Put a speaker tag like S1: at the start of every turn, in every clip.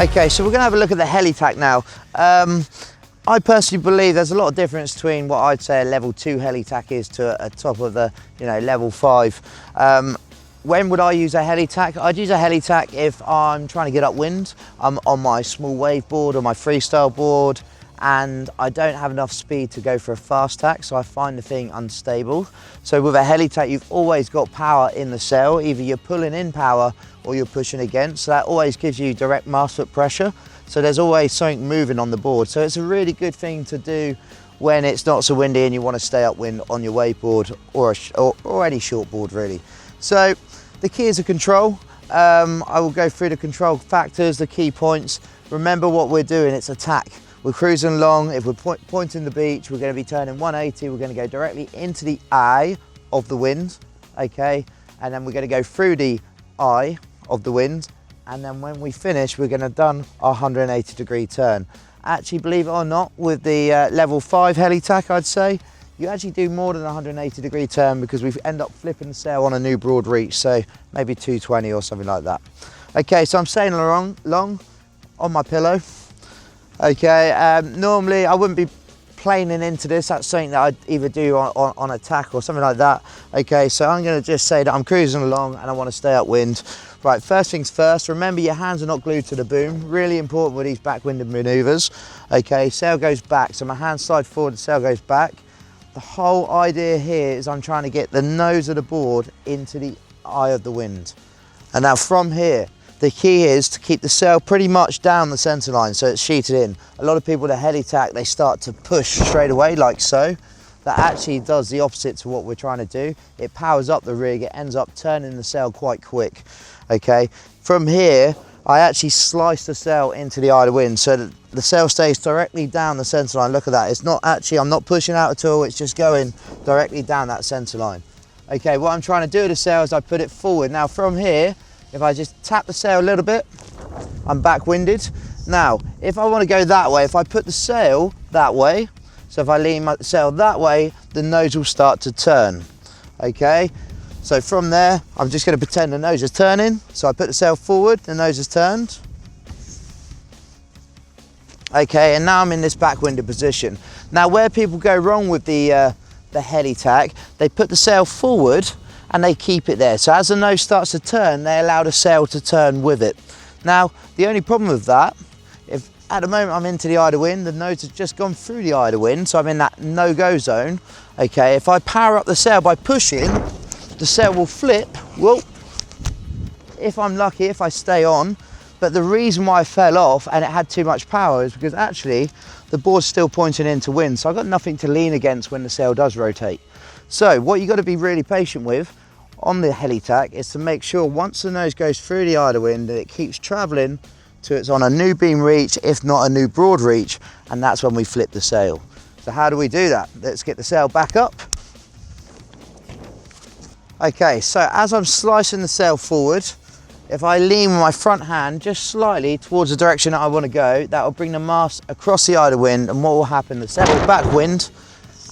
S1: Okay, so we're going to have a look at the Heli TACK now. I personally believe there's a lot of difference between what I'd say a level 2 Heli TACK is to a top of the, level 5. When would I use a Heli TACK? I'd use a Heli TACK if I'm trying to get upwind. I'm on my small wave board or my freestyle board, and I don't have enough speed to go for a fast tack, so I find the thing unstable. So with a Heli TACK, you've always got power in the sail. Either you're pulling in power or you're pushing against. So that always gives you direct mast foot pressure. So there's always something moving on the board. So it's a really good thing to do when it's not so windy and you want to stay upwind on your wave board or any short board really. So the key is the control. I will go through the control factors, the key points. Remember what we're doing, it's a tack. We're cruising along. If we're pointing the beach, we're going to be turning 180. We're going to go directly into the eye of the wind, okay? And then we're going to go through the eye of the wind. And then when we finish, we're going to have done our 180-degree turn. Actually, believe it or not, with the level 5 Heli TACK, I'd say, you actually do more than a 180-degree turn because we end up flipping the sail on a new broad reach, so maybe 220 or something like that. Okay, so I'm sailing along on my pillow. Okay, normally I wouldn't be planing into this. That's something that I'd either do on a tack or something like that. Okay, so I'm going to just say that I'm cruising along and I want to stay upwind. Right, first things first, remember your hands are not glued to the boom. Really important with these backwinded maneuvers. Okay, sail goes back, so my hands slide forward, the sail goes back. The whole idea here is I'm trying to get the nose of the board into the eye of the wind. And now from here, the key is to keep the sail pretty much down the centre line so it's sheeted in. A lot of people with a Heli TACK, they start to push straight away like so. That actually does the opposite to what we're trying to do. It powers up the rig, it ends up turning the sail quite quick. Okay, from here, I actually slice the sail into the eye of the wind so that the sail stays directly down the centre line. Look at that, it's not actually, I'm not pushing out at all, it's just going directly down that centre line. Okay, what I'm trying to do with the sail is I put it forward. Now from here, if I just tap the sail a little bit, I'm backwinded. Now, if I want to go that way, if I put the sail that way, so if I lean my sail that way, the nose will start to turn, okay? So from there, I'm just going to pretend the nose is turning. So I put the sail forward, the nose is turned. Okay, and now I'm in this backwinded position. Now, where people go wrong with the Heli TACK, they put the sail forward and they keep it there. So as the nose starts to turn, they allow the sail to turn with it. Now, the only problem with that, if at the moment I'm into the eye of the wind, the nose has just gone through the eye of the wind, so I'm in that no-go zone. Okay, if I power up the sail by pushing, the sail will flip, well, if I'm lucky, if I stay on. But the reason why I fell off and it had too much power is because actually the board's still pointing into wind, so I've got nothing to lean against when the sail does rotate. So what you've got to be really patient with on the Heli TACK is to make sure once the nose goes through the eye of the wind that it keeps travelling till it's on a new beam reach, if not a new broad reach, and that's when we flip the sail. So how do we do that? Let's get the sail back up. Okay, so as I'm slicing the sail forward, if I lean with my front hand just slightly towards the direction that I want to go, that will bring the mast across the eye of the wind, and what will happen, the sail will backwind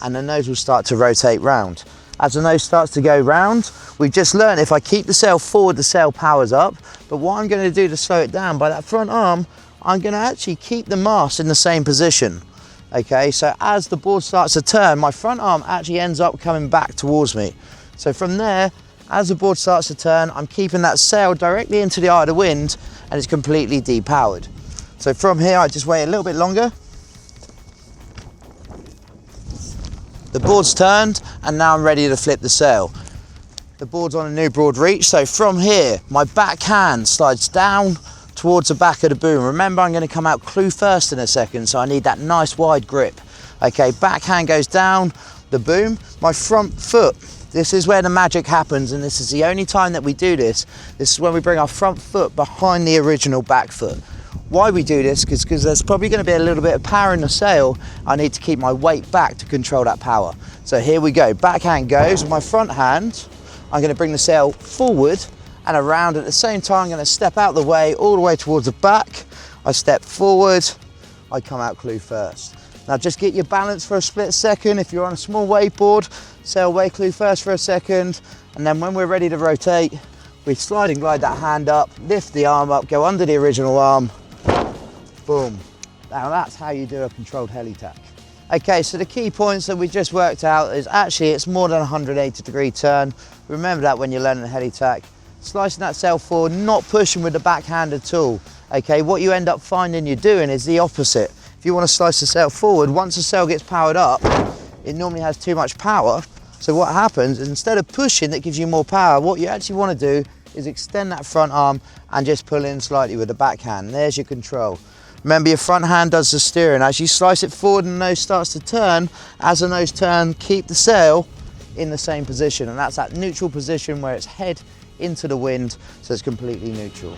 S1: and the nose will start to rotate round. As the nose starts to go round, we've just learned if I keep the sail forward, the sail powers up. But what I'm going to do to slow it down, by that front arm, I'm going to actually keep the mast in the same position. Okay, so as the board starts to turn, my front arm actually ends up coming back towards me. So from there, as the board starts to turn, I'm keeping that sail directly into the eye of the wind and it's completely depowered. So from here, I just wait a little bit longer. The board's turned and now I'm ready to flip the sail. The board's on a new broad reach, so from here, my back hand slides down towards the back of the boom. Remember, I'm going to come out clue first in a second, so I need that nice wide grip. Okay, back hand goes down the boom, my front foot. This is where the magic happens, and this is the only time that we do this. This is when we bring our front foot behind the original back foot. Why we do this, because there's probably going to be a little bit of power in the sail. I need to keep my weight back to control that power. So here we go, backhand goes, with my front hand, I'm going to bring the sail forward and around. At the same time, I'm going to step out the way, all the way towards the back. I step forward, I come out clue first. Now just get your balance for a split second. If you're on a small wakeboard, sail away clue first for a second, and then when we're ready to rotate, we slide and glide that hand up, lift the arm up, go under the original arm, Boom. Now that's how you do a controlled heli tack. Okay, so the key points that we just worked out is actually it's more than a 180-degree turn. Remember that when you're learning a heli tack. Slicing that sail forward, not pushing with the backhand at all. Okay, what you end up finding you're doing is the opposite. If you want to slice the sail forward, once the sail gets powered up, it normally has too much power. So what happens is instead of pushing that gives you more power, what you actually want to do is extend that front arm and just pull in slightly with the backhand. There's your control. Remember, your front hand does the steering. As you slice it forward and the nose starts to turn, as the nose turns, keep the sail in the same position. And that's that neutral position where it's head into the wind, so it's completely neutral.